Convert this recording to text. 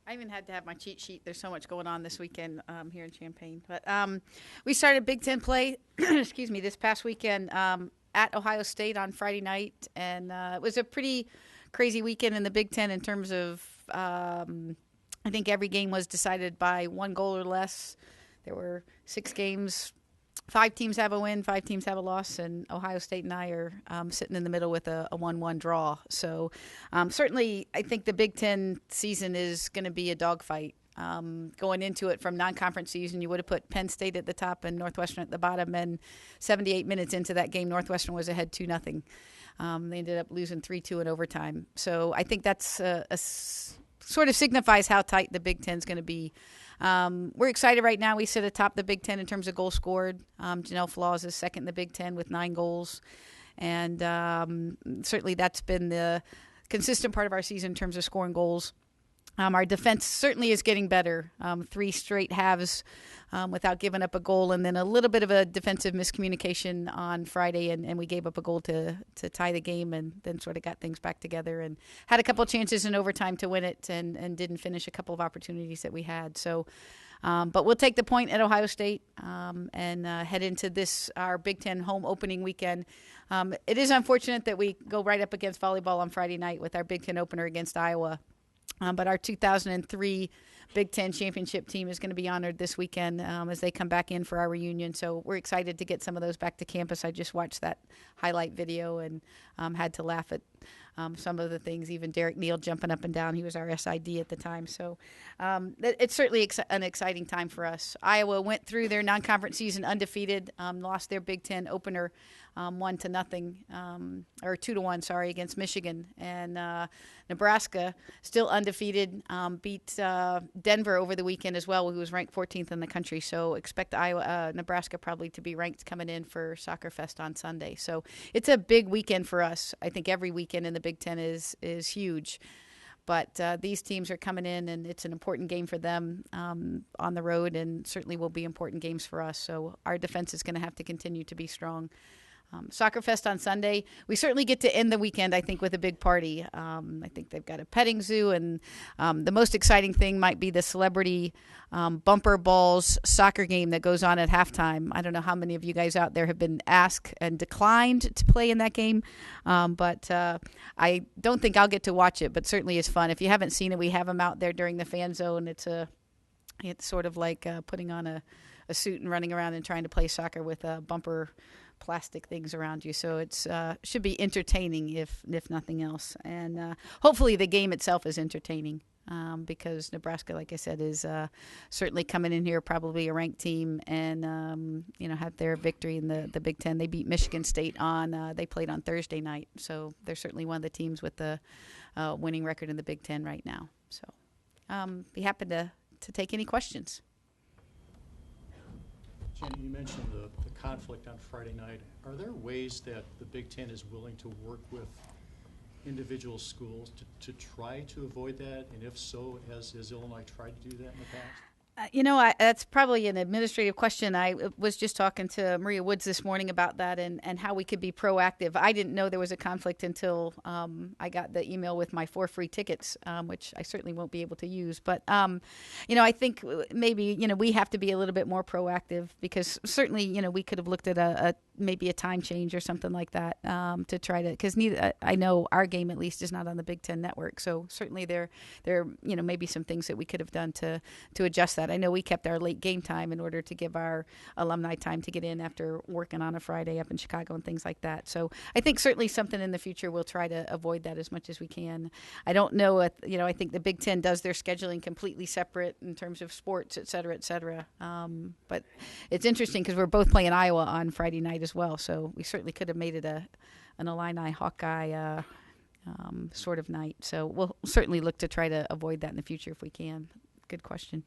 I even had to have my cheat sheet. There's so much going on this weekend here in Champaign. But we started Big Ten play, excuse me, this past weekend at Ohio State on Friday night. And it was a pretty crazy weekend in the Big Ten in terms of I think every game was decided by one goal or less. There were 6 games. 5 teams have a win, 5 teams have a loss, and Ohio State and I are sitting in the middle with a 1-1 draw. So certainly I think the Big Ten season is going to be a dogfight. Going into it from non-conference season, you would have put Penn State at the top and Northwestern at the bottom, and 78 minutes into that game, Northwestern was ahead 2-0. They ended up losing 3-2 in overtime. So I think that's sort of signifies how tight the Big Ten is going to be. We're excited right now. We sit atop the Big Ten in terms of goals scored. Janelle Flaws is second in the Big Ten with 9 goals. And certainly that's been the consistent part of our season in terms of scoring goals. Our defense certainly is getting better. 3 straight halves without giving up a goal, and then a little bit of a defensive miscommunication on Friday, and we gave up a goal to tie the game, and then sort of got things back together and had a couple of chances in overtime to win it, and didn't finish a couple of opportunities that we had. So, but we'll take the point at Ohio State and head into this, our Big Ten home opening weekend. It is unfortunate that we go right up against volleyball on Friday night with our Big Ten opener against Iowa. But our 2003 Big Ten championship team is going to be honored this weekend as they come back in for our reunion. So we're excited to get some of those back to campus. I just watched that highlight video and had to laugh at some of the things, even Derek Neal jumping up and down. He was our SID at the time. So it's certainly an exciting time for us. Iowa went through their non-conference season undefeated, lost their Big Ten opener 1-0, or 2-1, sorry, against Michigan. And Nebraska, still undefeated, beat Denver over the weekend as well, who was ranked 14th in the country. So expect Nebraska probably to be ranked coming in for Soccer Fest on Sunday. So it's a big weekend for us. I think every weekend in the Big Ten is huge. But these teams are coming in, and it's an important game for them on the road, and certainly will be important games for us. So our defense is going to have to continue to be strong. Soccer Fest on Sunday. We certainly get to end the weekend, I think, with a big party. I think they've got a petting zoo, and the most exciting thing might be the celebrity bumper balls soccer game that goes on at halftime. I don't know how many of you guys out there have been asked and declined to play in that game, but I don't think I'll get to watch it, but certainly it's fun. If you haven't seen it, we have them out there during the fan zone. It's sort of like putting on a suit and running around and trying to play soccer with bumper plastic things around you. So it's should be entertaining if nothing else. And hopefully the game itself is entertaining because Nebraska, like I said, is certainly coming in here probably a ranked team and had their victory in the Big Ten. They beat Michigan State they played on Thursday night. So they're certainly one of the teams with the winning record in the Big Ten right now. So be happy to take any questions. Janet, you mentioned the conflict on Friday night. Are there ways that the Big Ten is willing to work with individual schools to try to avoid that? And if so, has Illinois tried to do that in the past? That's probably an administrative question. I was just talking to Maria Woods this morning about that and how we could be proactive. I didn't know there was a conflict until I got the email with my 4 free tickets, which I certainly won't be able to use. But, I think maybe, we have to be a little bit more proactive because certainly, we could have looked at maybe a time change or something like that to try to, because I know our game at least is not on the Big Ten network. So certainly there maybe some things that we could have done to adjust that. I know we kept our late game time in order to give our alumni time to get in after working on a Friday up in Chicago and things like that. So I think certainly something in the future we'll try to avoid that as much as we can. I don't know, I think the Big Ten does their scheduling completely separate in terms of sports, et cetera, et cetera. But it's interesting because we're both playing Iowa on Friday night as well. So we certainly could have made it an Illini Hawkeye sort of night. So we'll certainly look to try to avoid that in the future if we can. Good question.